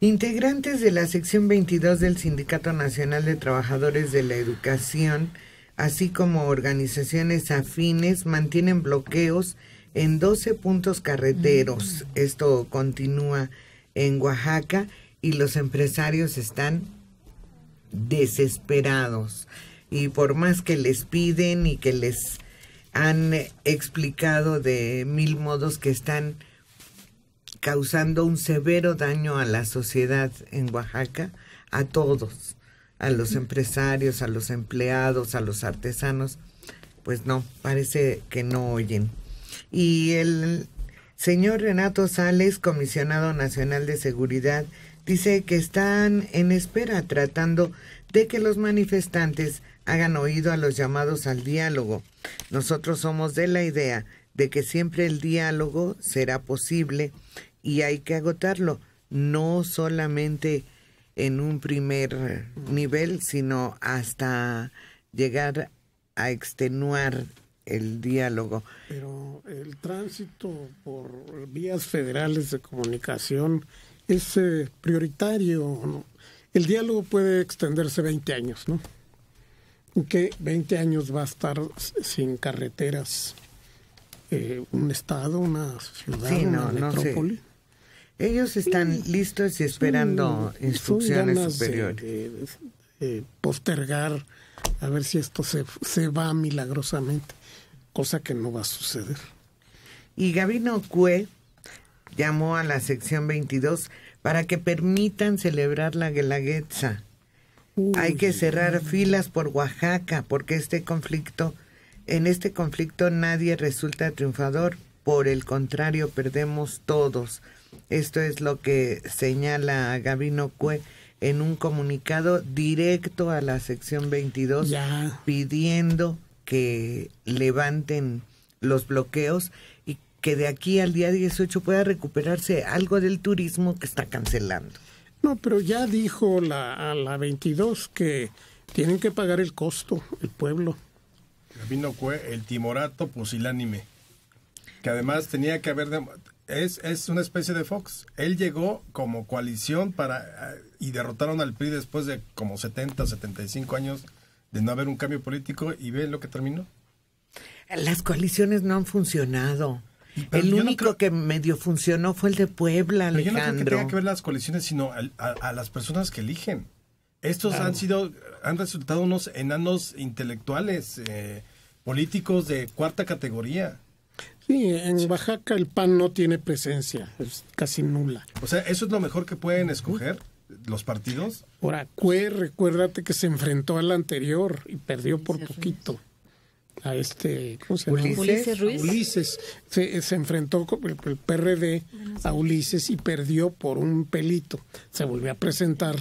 Integrantes de la sección 22 del Sindicato Nacional de Trabajadores de la Educación, así como organizaciones afines, mantienen bloqueos en 12 puntos carreteros. Esto continúa en Oaxaca y los empresarios están desesperados. Y por más que les piden y que les han explicado de mil modos que están causando un severo daño a la sociedad en Oaxaca, a todos, a los empresarios, a los empleados, a los artesanos, pues no, parece que no oyen. Y el señor Renato Sales, comisionado nacional de seguridad, dice que están en espera tratando de que los manifestantes hagan oído a los llamados al diálogo. Nosotros somos de la idea de que siempre el diálogo será posible y hay que agotarlo, no solamente en un primer nivel, sino hasta llegar a extenuar el diálogo. Pero el tránsito por vías federales de comunicación es prioritario, ¿no? El diálogo puede extenderse 20 años, ¿no? ¿Qué 20 años va a estar sin carreteras un estado, una ciudad, sí, una metrópoli? No sé. Ellos están listos y esperando instrucciones superiores. De postergar a ver si esto se va milagrosamente, cosa que no va a suceder. Y Gabino Cue llamó a la sección 22 para que permitan celebrar la Guelaguetza. Hay que cerrar filas por Oaxaca, porque en este conflicto nadie resulta triunfador, por el contrario, perdemos todos. Esto es lo que señala Gabino Cue en un comunicado directo a la sección 22, pidiendo que levanten los bloqueos y que de aquí al día 18 pueda recuperarse algo del turismo que está cancelando. No, pero ya dijo a la 22 que tienen que pagar el costo, el pueblo. Gabino Cue, el timorato pusilánime, que además tenía que haber... Es una especie de Fox. Él llegó como coalición y derrotaron al PRI después de como 70, 75 años de no haber un cambio político, y ve lo que terminó. Las coaliciones no han funcionado. Pero el único que medio funcionó fue el de Puebla, Alejandro. Pero yo no creo que tenga que ver las coaliciones, sino a las personas que eligen. Estos han resultado unos enanos intelectuales, políticos de cuarta categoría. Sí, en Oaxaca el PAN no tiene presencia, es casi nula. O sea, ¿eso es lo mejor que pueden escoger los partidos? Ahora, Cue, recuérdate que se enfrentó al anterior y perdió por poquito. A ¿cómo se llama? Ulises Ruiz. Ulises. Se enfrentó con el PRD a Ulises y perdió por un pelito. Se volvió a presentar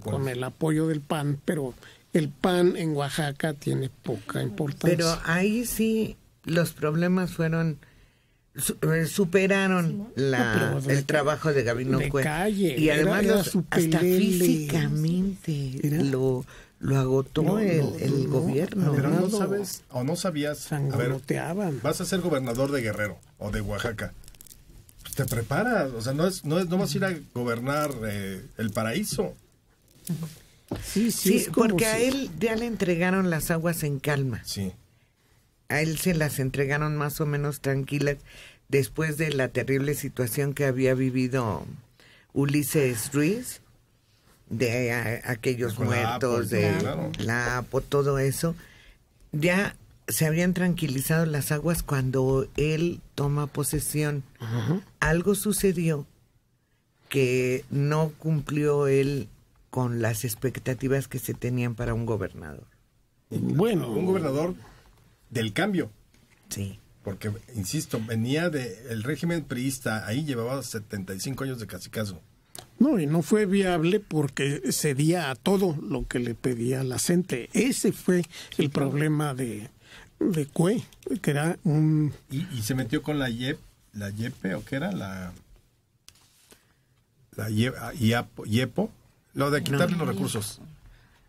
con el apoyo del PAN, pero el PAN en Oaxaca tiene poca importancia. Pero ahí sí los problemas superaron el trabajo de Gabino Cue. Y además hasta físicamente lo agotó el gobierno. Pero no sabes o no sabías. A ver, vas a ser gobernador de Guerrero o de Oaxaca. Pues te preparas, o sea, no vas a ir a gobernar el paraíso. Sí, porque a él ya le entregaron las aguas en calma. Sí. A él se las entregaron más o menos tranquilas después de la terrible situación que había vivido Ulises Ruiz, de aquellos muertos, la APO, todo eso. Ya se habían tranquilizado las aguas cuando él toma posesión. Uh-huh. Algo sucedió que no cumplió él con las expectativas que se tenían para un gobernador. Bueno, un gobernador del cambio. Sí. Porque, insisto, venía del régimen priista, ahí llevaba 75 años de cacicazo. No, y no fue viable porque cedía a todo lo que le pedía la gente. Ese fue el problema de Cue, que era un... Y se metió con la YEPE, ¿o qué era? YEPO, lo de quitarle los recursos.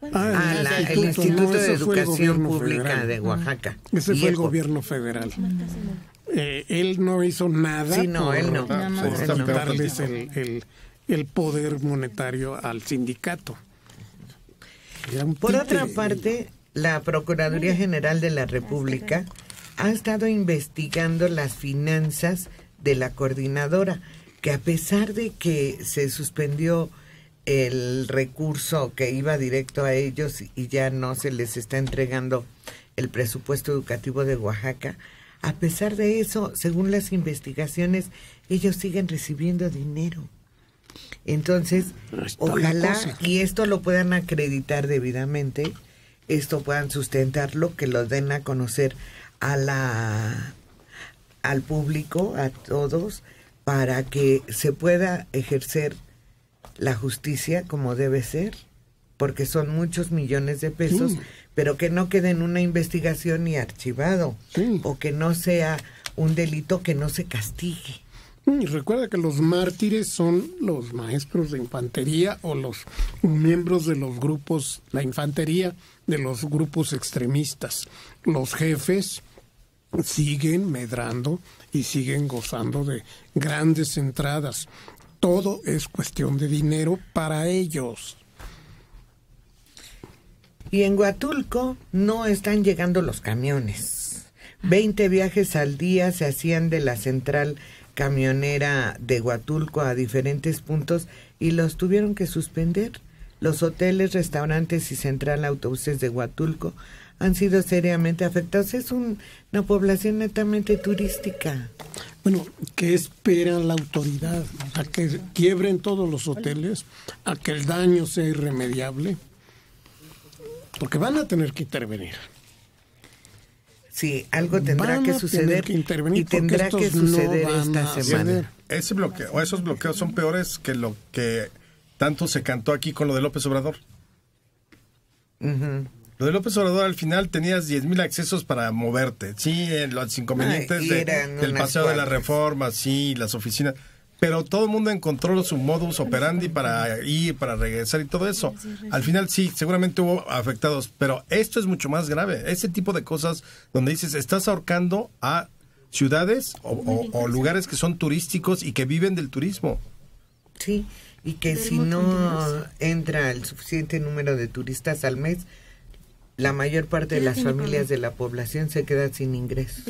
El Instituto de Educación Pública Federal de Oaxaca. Ese fue el gobierno federal. Él no hizo nada él no. por quitarles el poder monetario al sindicato. Por otra parte, la Procuraduría General de la República ha estado investigando las finanzas de la coordinadora, que a pesar de que se suspendió el recurso que iba directo a ellos y ya no se les está entregando el presupuesto educativo de Oaxaca, a pesar de eso, según las investigaciones, ellos siguen recibiendo dinero. Entonces, ojalá, y esto lo puedan acreditar debidamente, esto puedan sustentarlo, que lo den a conocer al público, a todos, para que se pueda ejercer la justicia como debe ser, porque son muchos millones de pesos, pero que no quede en una investigación y archivado, o que no sea un delito que no se castigue. Y recuerda que los mártires son los maestros de infantería o los miembros de los grupos, la infantería de los grupos extremistas. Los jefes siguen medrando y siguen gozando de grandes entradas. Todo es cuestión de dinero para ellos. Y en Huatulco no están llegando los camiones. 20 viajes al día se hacían de la central camionera de Huatulco a diferentes puntos y los tuvieron que suspender. Los hoteles, restaurantes y central autobuses de Huatulco han sido seriamente afectados. Es una población netamente turística. Bueno, ¿qué espera la autoridad? ¿A que quiebren todos los hoteles? ¿A que el daño sea irremediable? Porque van a tener que intervenir. Sí, algo tendrá que suceder y tendrá que suceder esta semana. Ese bloqueo o esos bloqueos son peores que lo que tanto se cantó aquí con lo de López Obrador. Lo de López Obrador, al final tenías 10,000 accesos para moverte. Sí, en los inconvenientes del Paseo de la Reforma, sí, las oficinas. Pero todo el mundo encontró su modus operandi para ir, para regresar y todo eso. Al final sí, seguramente hubo afectados, pero esto es mucho más grave. Ese tipo de cosas donde dices, estás ahorcando a ciudades o lugares que son turísticos y que viven del turismo. Sí, y que si no entra el suficiente número de turistas al mes, la mayor parte de las familias de la población se queda sin ingresos.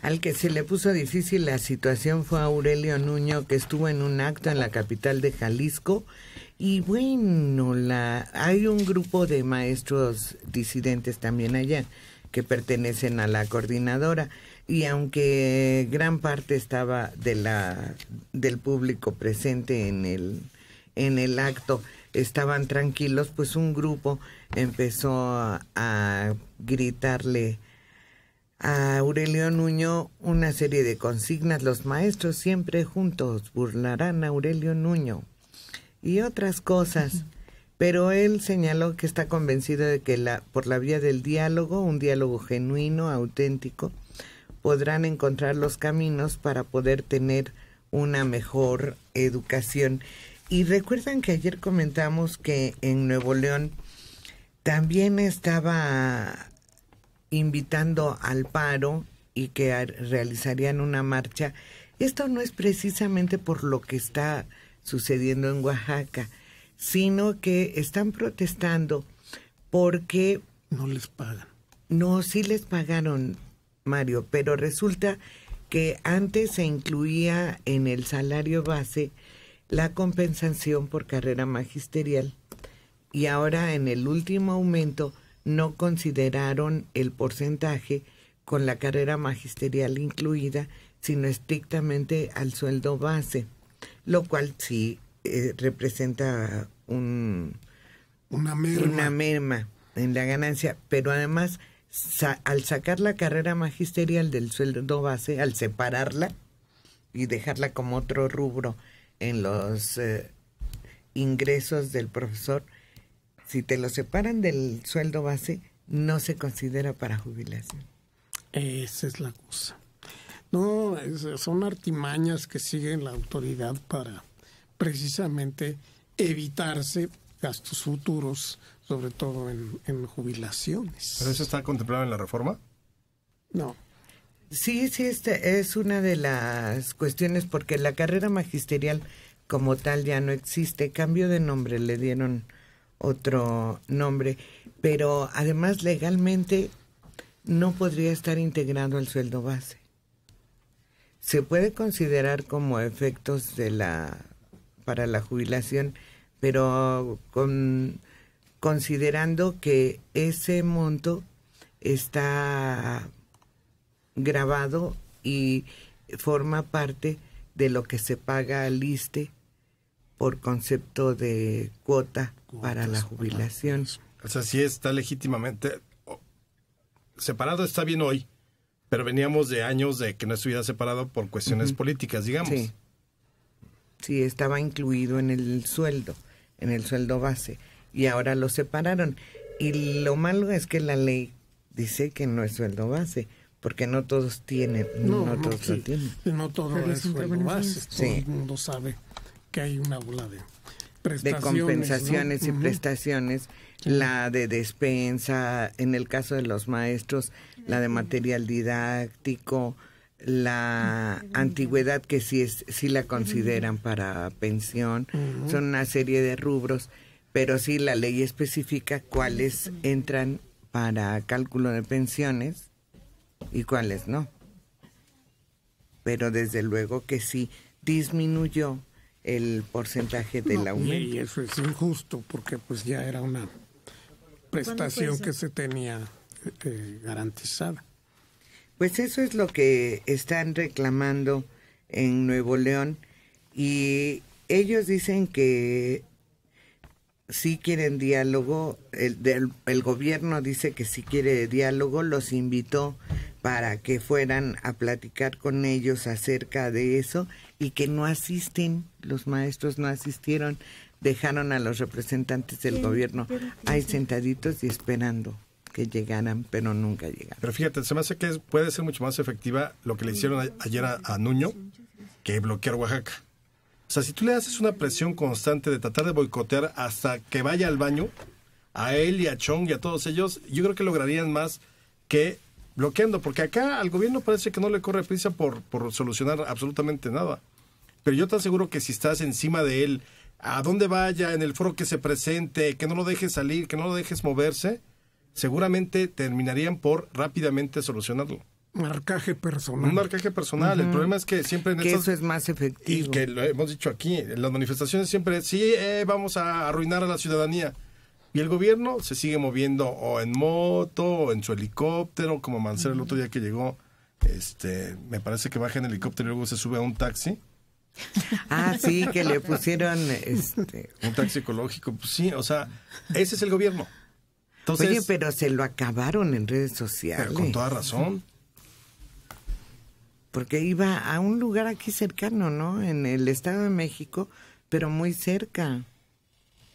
Al que se le puso difícil la situación fue a Aurelio Nuño, que estuvo en un acto en la capital de Jalisco. Y bueno, hay un grupo de maestros disidentes también allá que pertenecen a la coordinadora. Y aunque gran parte estaba del público presente en el acto, estaban tranquilos, pues un grupo empezó a gritarle a Aurelio Nuño una serie de consignas: los maestros siempre juntos burlarán a Aurelio Nuño y otras cosas. Pero él señaló que está convencido de que por la vía del diálogo, un diálogo genuino, auténtico, podrán encontrar los caminos para poder tener una mejor educación. Y recuerdan que ayer comentamos que en Nuevo León también estaba invitando al paro y que realizarían una marcha. Esto no es precisamente por lo que está sucediendo en Oaxaca, sino que están protestando porque... no les pagan. No, sí les pagaron, Mario, pero resulta que antes se incluía en el salario base la compensación por carrera magisterial y ahora en el último aumento no consideraron el porcentaje con la carrera magisterial incluida, sino estrictamente al sueldo base, lo cual sí representa una merma en la ganancia, pero además al sacar la carrera magisterial del sueldo base, al separarla y dejarla como otro rubro en los ingresos del profesor, si te lo separan del sueldo base, no se considera para jubilación. Esa es la cosa. No, son artimañas que sigue la autoridad para precisamente evitarse gastos futuros, sobre todo en jubilaciones. ¿Pero eso está contemplado en la reforma? No. Sí, esta es una de las cuestiones, porque la carrera magisterial como tal ya no existe, cambió de nombre, le dieron otro nombre, pero además legalmente no podría estar integrado al sueldo base. Se puede considerar como efectos para la jubilación, pero considerando que ese monto está grabado y forma parte de lo que se paga al ISSSTE por concepto de cuota para la jubilación. O sea, sí está legítimamente separado, está bien hoy, pero veníamos de años de que no estuviera separado por cuestiones políticas, digamos. Sí, estaba incluido en el sueldo base, y ahora lo separaron. Y lo malo es que la ley dice que no es sueldo base, porque no todos tienen, no todos lo tienen. No todo es sueldo base, todo el mundo sabe que hay una ola de prestaciones, de compensaciones, ¿no? Y prestaciones, Sí. La de despensa, en el caso de los maestros, la de material didáctico, la antigüedad que sí la consideran para pensión, son una serie de rubros, pero sí la ley especifica cuáles entran para cálculo de pensiones y cuáles no. Pero desde luego que sí disminuyó el porcentaje del aumento. Y eso es injusto, porque pues ya era una prestación que se tenía garantizada. Pues eso es lo que están reclamando en Nuevo León, y ellos dicen que sí quieren diálogo. El gobierno dice que sí quiere diálogo, los invitó para que fueran a platicar con ellos acerca de eso, y que no asisten, los maestros no asistieron, dejaron a los representantes del gobierno ahí sentaditos y esperando que llegaran, pero nunca llegaron. Pero fíjate, se me hace que puede ser mucho más efectiva lo que le hicieron ayer a Nuño que bloquear Oaxaca. O sea, si tú le haces una presión constante de tratar de boicotear hasta que vaya al baño, a él y a Chong y a todos ellos, yo creo que lograrían más que bloqueando, porque acá al gobierno parece que no le corre prisa por solucionar absolutamente nada. Pero yo te aseguro que si estás encima de él, a donde vaya, en el foro que se presente, que no lo dejes salir, que no lo dejes moverse, seguramente terminarían por rápidamente solucionarlo. Marcaje personal. Un marcaje personal. El problema es que siempre en eso es más efectivo. Y que lo hemos dicho aquí, en las manifestaciones siempre, vamos a arruinar a la ciudadanía. Y el gobierno se sigue moviendo o en moto o en su helicóptero, como Mancera el otro día que llegó, me parece que baja en helicóptero y luego se sube a un taxi. Ah, sí, que le pusieron un taxi ecológico. Pues sí, o sea, ese es el gobierno. Entonces, oye, pero se lo acabaron en redes sociales. Pero con toda razón. Porque iba a un lugar aquí cercano, ¿no? En el Estado de México, pero muy cerca.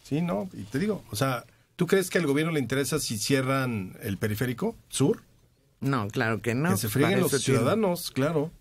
Sí, no, y te digo, o sea, ¿tú crees que al gobierno le interesa si cierran el periférico sur? No, claro que no. Que se frieguen los ciudadanos, claro.